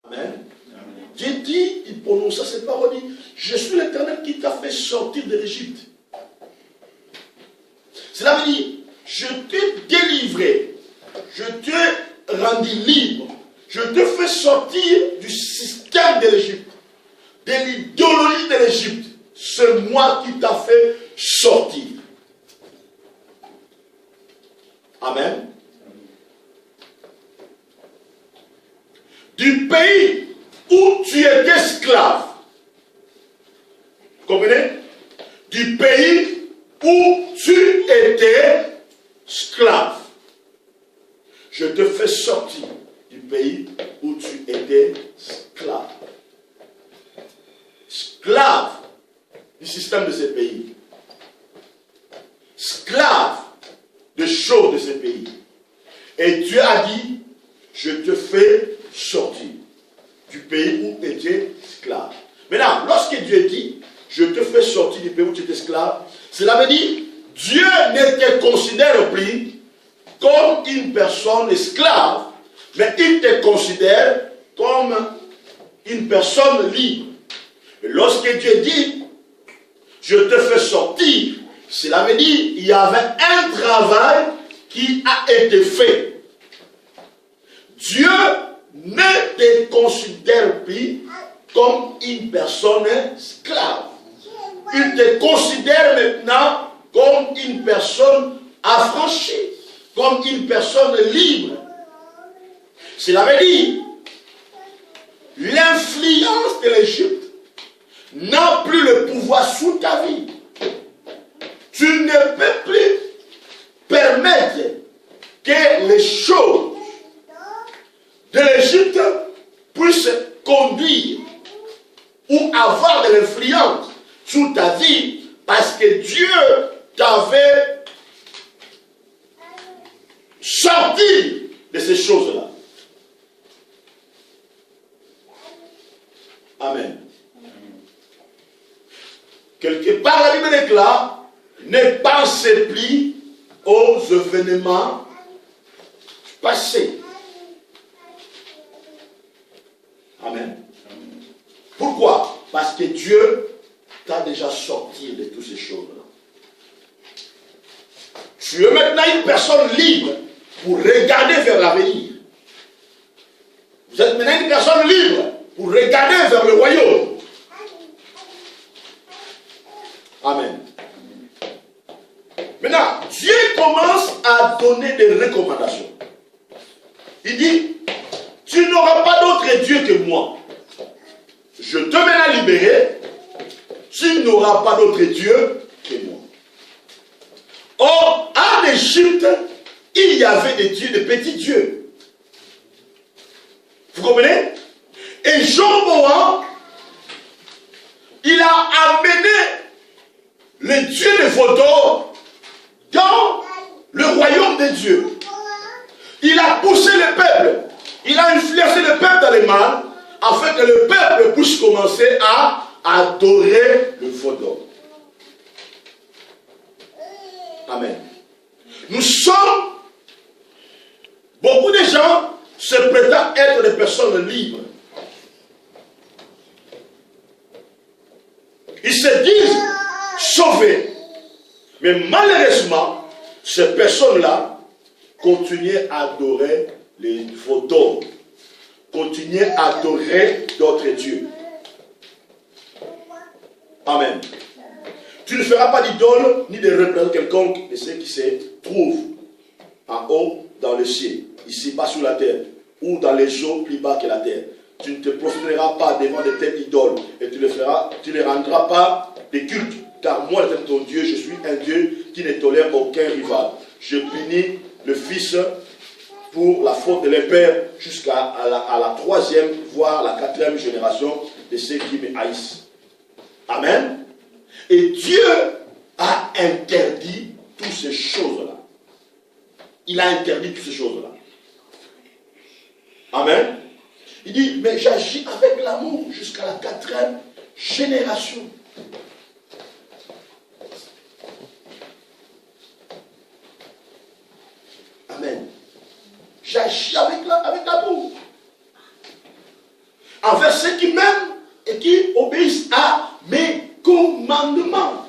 Amen. Dieu dit, il prononça ces paroles, il dit, je suis l'Éternel qui t'a fait sortir de l'Égypte. Cela veut dire, je t'ai délivré, je t'ai rendu libre, je te fais sortir du système de l'Égypte, de l'idéologie de l'Égypte. C'est moi qui t'a fait sortir. Amen. Du pays où tu étais esclave. Vous comprenez? Du pays où tu étais esclave. Je te fais sortir du pays où tu étais esclave. Esclave du système de ce pays. Esclave des choses de ce pays. Et Dieu a dit, je te fais sortir du pays où tu étais esclave. Maintenant, lorsque Dieu dit, je te fais sortir du pays où tu étais esclave, cela veut dire, Dieu ne te considère plus comme une personne esclave, mais il te considère comme une personne libre. Et lorsque Dieu dit, je te fais sortir, cela veut dire, il y avait un travail qui a été fait. Dieu ne te considère plus comme une personne esclave. Il te considère maintenant comme une personne affranchie, comme une personne libre. Cela veut dire, l'influence de l'Égypte n'a plus le pouvoir sous ta vie. Tu ne peux plus permettre que les choses de l'Égypte puissent conduire ou avoir de l'influence sur ta vie parce que Dieu t'avait sorti de ces choses-là. Amen. Quelque part, la Bible déclare, ne pensez plus aux événements passés. Amen. Pourquoi? Parce que Dieu t'a déjà sorti de toutes ces choses-là. Tu es maintenant une personne libre pour regarder vers l'avenir. Vous êtes maintenant une personne libre pour regarder vers le royaume. Amen. Maintenant, Dieu commence à donner des recommandations. Il dit, tu n'auras pas d'autre Dieu que moi. Je te mets à libérer. Tu n'auras pas d'autre Dieu que moi. Or, en Égypte, il y avait des dieux, des petits dieux. Vous comprenez? Et Jeroboam, il a amené les dieux de Vodor dans le royaume de Dieu. Il a poussé le peuple. Il a influencé le peuple dans le mal afin que le peuple puisse commencer à adorer le Vodor. Amen. Nous sommes, beaucoup de gens se prétendent être des personnes libres. Ils se disent sauvés. Mais malheureusement, ces personnes-là continuent à adorer les Vodor, continuent à adorer d'autres dieux. Amen. Tu ne feras pas d'idole ni de représentation quelconque de ce qui se trouve en haut dans le ciel, ici bas sous la terre, ou dans les eaux plus bas que la terre. Tu ne te prosterneras pas devant de telles idoles et tu ne rendras pas de culte. Car moi, ton Dieu, je suis un Dieu qui ne tolère aucun rival. Je punis le fils pour la faute de leur père jusqu'à la troisième, voire la quatrième génération de ceux qui me haïssent. Amen. Et Dieu a interdit toutes ces choses-là. Il a interdit toutes ces choses-là. Amen. Il dit, mais j'agis avec l'amour jusqu'à la quatrième génération. Amen. J'agis avec l'amour. envers ceux qui m'aiment et qui obéissent à mes commandements.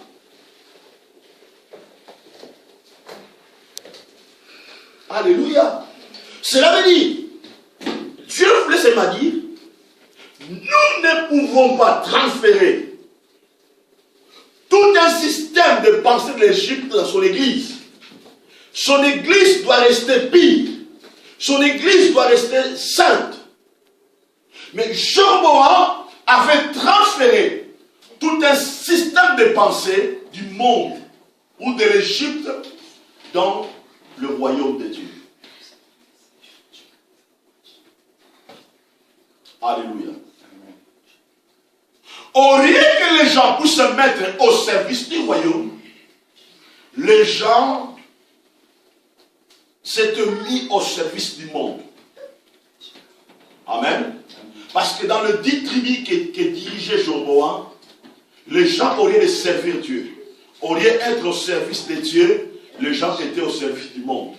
Alléluia. Cela veut dire, Dieu voulait seulement dire, nous ne pouvons pas transférer tout un système de pensée de l'Égypte dans son église. Son église doit rester pure. Son église doit rester sainte. Mais Jéroboam avait transféré tout un système de pensée du monde ou de l'Égypte dans le royaume de Dieu. Alléluia. Au lieu que les gens puissent se mettre au service du royaume, les gens s'étaient mis au service du monde. Amen. Parce que dans le 10 tribus que dirigeait Jéroboam, les gens, au lieu de servir Dieu, au lieu d'être au service de Dieu, les gens étaient au service du monde.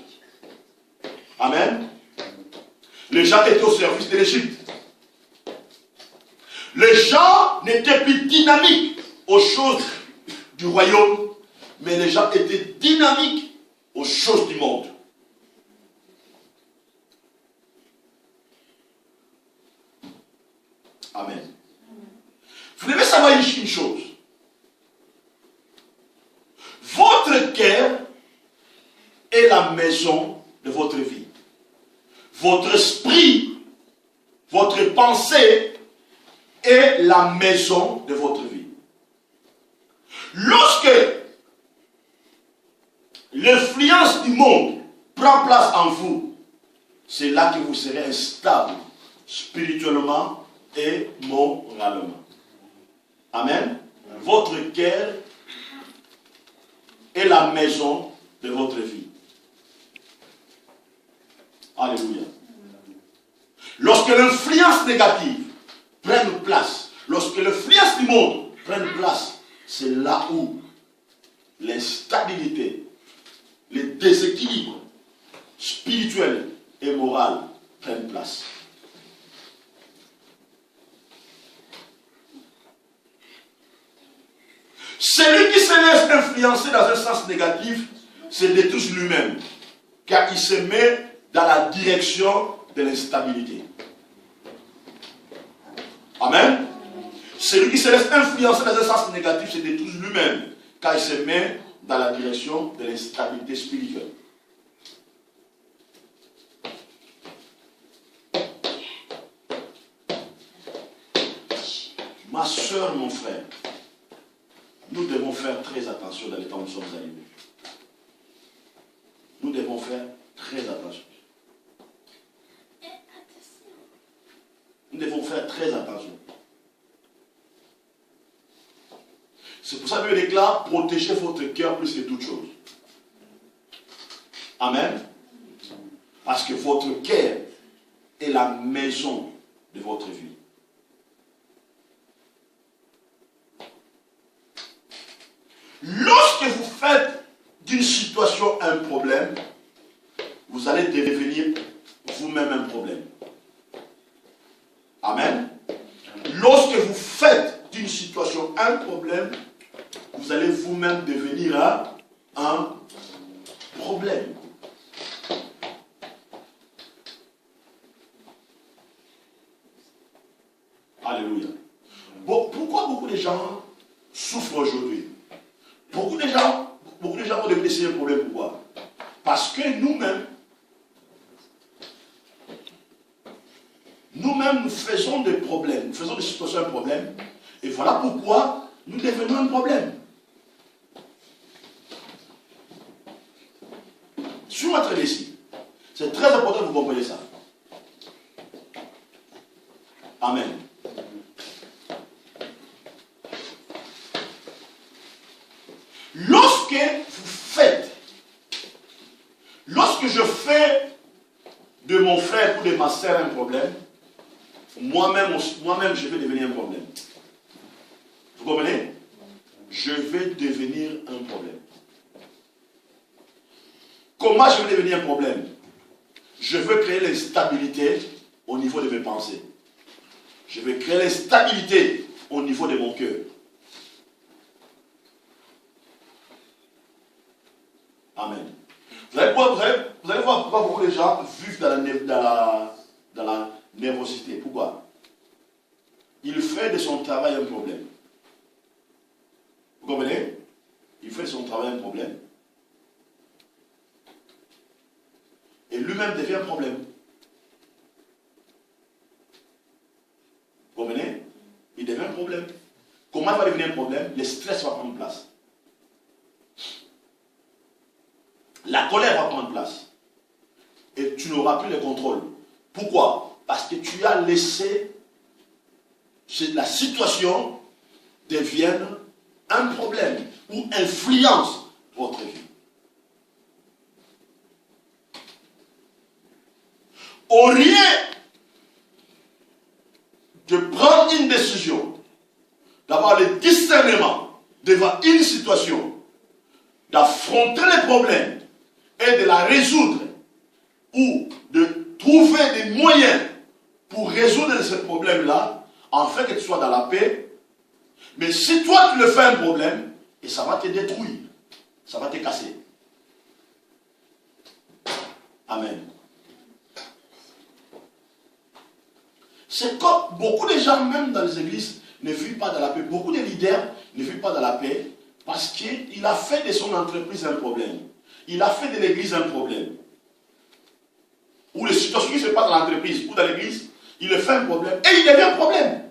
Amen. Les gens étaient au service de l'Égypte. Les gens n'étaient plus dynamiques aux choses du royaume, mais les gens étaient dynamiques aux choses du monde. Amen. Vous devez savoir une chose. Votre cœur est la maison de votre vie. Votre esprit, votre pensée est la maison de votre vie. Lorsque l'influence du monde prend place en vous, c'est là que vous serez instable spirituellement et moralement. Amen. Votre cœur est la maison de votre vie. Alléluia. Lorsque l'influence négative prenne place, lorsque l'influence du monde prenne place, c'est là où l'instabilité, les déséquilibres spirituels et moraux prennent place. Celui qui se laisse influencer dans un sens négatif se détruit lui-même, car il se met dans la direction de l'instabilité. Amen. Celui qui se laisse influencer dans un sens négatif se détruit lui-même, car il se met dans la direction de l'instabilité spirituelle. Ma soeur, mon frère, nous devons faire très attention dans les temps où nous sommes arrivés. Nous devons faire très attention. Nous devons faire très attention. C'est pour ça que je déclare, protégez votre cœur plus que toute chose. Amen. Parce que votre cœur est la maison de votre vie. Lorsque vous faites d'une situation un problème, vous allez devenir vous-même un problème. Amen. Lorsque vous faites d'une situation un problème, vous allez vous-même devenir un problème. Alléluia. Bon, pourquoi beaucoup de gens souffrent aujourd'hui? Beaucoup de gens ont développé un problème. Pourquoi? Parce que nous-mêmes, nous faisons des problèmes, nous faisons des situations un problème, et voilà pourquoi nous devenons un problème. Sur notre récit, c'est très important que vous compreniez ça. Amen. Lorsque je fais de mon frère ou de ma soeur un problème, moi-même je vais devenir un problème. Vous comprenez? Je vais devenir un problème. Comment je vais devenir un problème? Je veux créer l'instabilité au niveau de mes pensées. Je vais créer l'instabilité au niveau de mon cœur. Amen. Vous allez voir pourquoi beaucoup de gens vivent dans la nervosité. Pourquoi? Il fait de son travail un problème. Vous comprenez? Il fait de son travail un problème. Et lui-même devient un problème. Vous comprenez? Il devient un problème. Comment il va devenir un problème? Le stress va prendre place. La colère va prendre place. Et tu n'auras plus le contrôle. Pourquoi? Parce que tu as laissé que la situation devienne un problème ou influence votre vie. Au lieu de prendre une décision, d'avoir le discernement devant une situation, d'affronter les problèmes et de la résoudre, ou de trouver des moyens pour résoudre ce problème-là, afin que tu sois dans la paix. Mais si toi tu le fais un problème, et ça va te détruire, ça va te casser. Amen. C'est comme beaucoup de gens, même dans les églises, ne vivent pas dans la paix. Beaucoup de leaders ne vivent pas dans la paix parce qu'il a fait de son entreprise un problème. Il a fait de l'église un problème. Ou les situations qui se passent dans l'entreprise ou dans l'église, il le fait un problème. Et il devient un problème.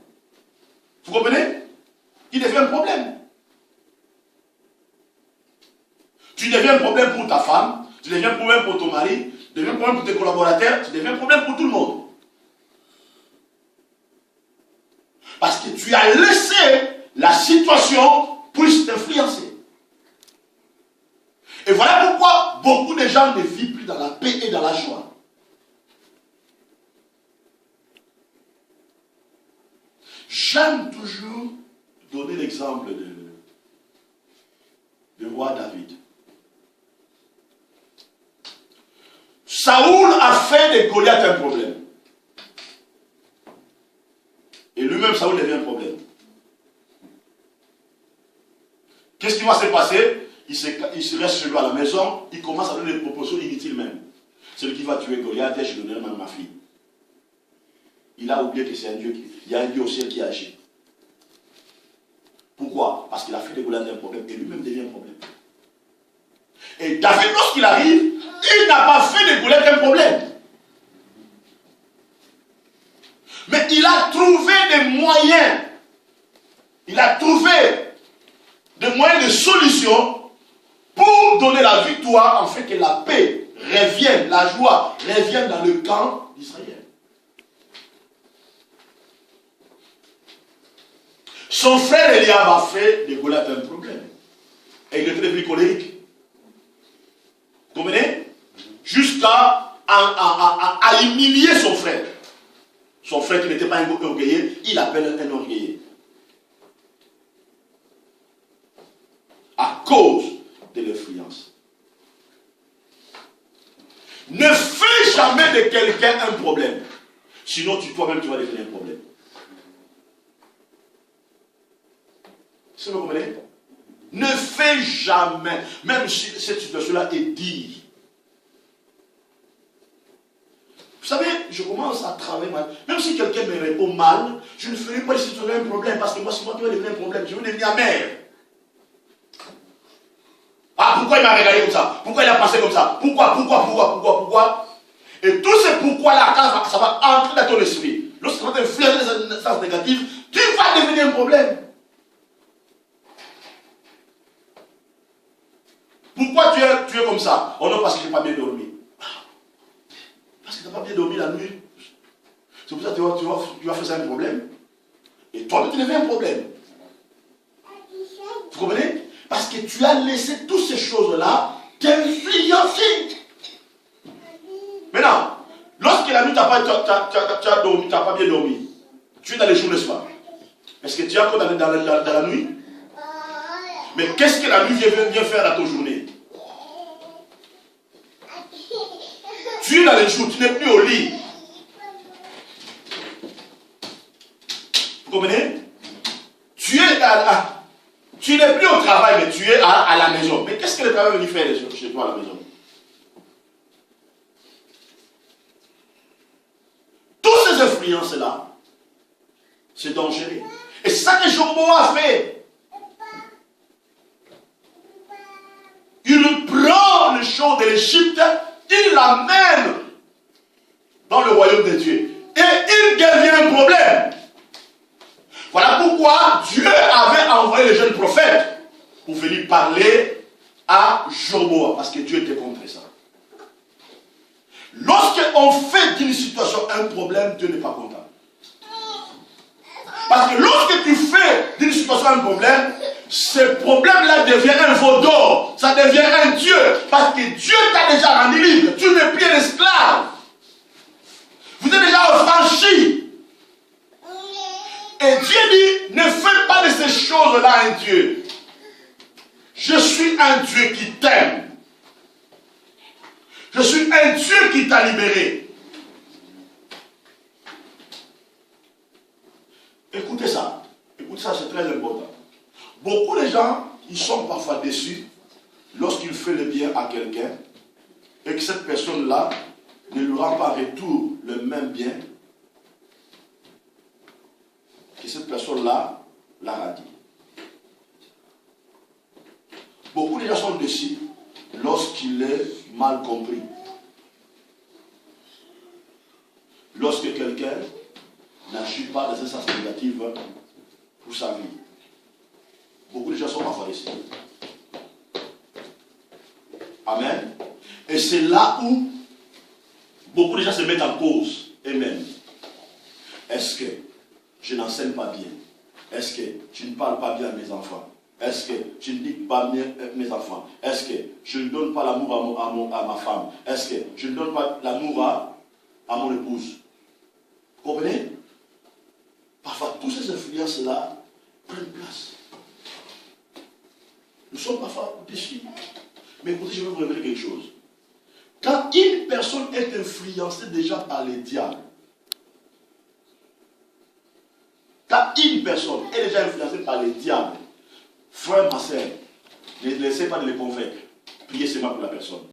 Vous comprenez? Il devient un problème. Tu deviens un problème pour ta femme, tu deviens un problème pour ton mari, tu deviens un problème pour tes collaborateurs, tu deviens un problème pour tout le monde. Parce que tu as laissé la situation puisse t'influencer. Et voilà pourquoi beaucoup de gens ne vivent plus dans la paix et dans la joie. J'aime toujours donner l'exemple de roi David. Saoul a fait de Goliath un problème. Et lui-même, Saoul devient un problème. Qu'est-ce qui va se passer? Il se reste chez lui à la maison, il commence à donner des propositions inutiles même. Celui qui va tuer Goliath, je donnerai même ma fille. Il a oublié que c'est un Dieu, il y a un Dieu au ciel qui agit. Pourquoi? Parce qu'il a fait de Goliath un problème et lui-même devient un problème. Et David, lorsqu'il arrive, il n'a pas fait de Goliath un problème. Mais il a trouvé des moyens. Il a trouvé des moyens de solution pour donner la victoire, en fait que la paix revienne, la joie revienne dans le camp d'Israël. Son frère Eliab a fait de Goliath un problème. Et il était devenu colérique. Vous comprenez? Jusqu'à humilier son frère. Son frère qui n'était pas un orgueilleux, il appelle un orgueilleux. À cause de l'influence. Ne fais jamais de quelqu'un un problème. Sinon, toi-même, tu vas devenir un problème. Si vous comprenez? Ne fais jamais, même si cette situation-là est dite. Vous savez, je commence à travailler mal. Même si quelqu'un me répond mal, je ne ferai pas de situation un problème, parce que moi, c'est moi qui vais devenir un problème. Je vais devenir amer. Ah, pourquoi il m'a regardé comme ça? Pourquoi il a passé comme ça? Pourquoi? Et tout ce pourquoi-là, ça va entrer dans ton esprit. Lorsque tu vas influencer les instances négatives, tu vas devenir un problème. Pourquoi tu es comme ça? Oh non, parce que je n'ai pas bien dormi. Parce que tu n'as pas bien dormi la nuit. C'est pour ça que tu vas faire un problème. Et toi, tu deviens un problème. Vous comprenez? Parce que tu as laissé toutes ces choses-là t'influencer. Maintenant, lorsque la nuit, tu n'as pas bien dormi, tu es dans les jours, n'est-ce pas? Est-ce que tu es encore dans la nuit? Mais qu'est-ce que la nuit vient faire à ta journée? Tu es dans les jours, tu n'es plus au lit. Vous comprenez? Tu n'es plus au travail, mais tu es à la maison. Mais qu'est-ce que le travail veut faire chez toi à la maison? Toutes ces influences-là, c'est dangereux. Et c'est ça que Jobo a fait. Il prend le champ de l'Égypte, il l'amène dans le royaume de Dieu. Et il devient un problème. Voilà pourquoi Dieu avait envoyé le jeune prophète pour venir parler à Jobo, parce que Dieu était contre ça. Lorsqu'on fait d'une situation un problème, Dieu n'est pas content. Parce que lorsque tu fais d'une situation un problème, ce problème-là devient un veau d'or. Ça devient un Dieu. Parce que Dieu t'a déjà rendu libre. Tu n'es plus un esclave. Vous êtes déjà affranchi. Et Dieu dit, ne fais pas de ces choses-là un Dieu. Je suis un Dieu qui t'aime. Je suis un Dieu qui t'a libéré. Écoutez ça, c'est très important. Beaucoup de gens, ils sont parfois déçus lorsqu'il fait le bien à quelqu'un et que cette personne-là ne lui rend pas en retour le même bien que cette personne-là l'a rendu. Beaucoup de gens sont déçus lorsqu'il est mal compris. Lorsque quelqu'un n'agit pas dans un sens négatif pour sa vie. Beaucoup de gens sont parfois déçus. Amen. Et c'est là où beaucoup de gens se mettent en cause eux-mêmes. Est-ce que je n'enseigne pas bien? Est-ce que je ne parle pas bien à mes enfants? Est-ce que je ne dis pas bien mes enfants? Est-ce que je ne donne pas l'amour à ma femme? Est-ce que je ne donne pas l'amour à mon épouse? Vous comprenez? Parfois, toutes ces influences-là prennent place. Nous sommes parfois déçus. Mais écoutez, je vais vous révéler quelque chose. Quand une personne est influencée déjà par les diables, quand une personne est déjà influencée par les diables, frère, ma soeur, ne laissez pas de les convaincre. Priez seulement pour la personne.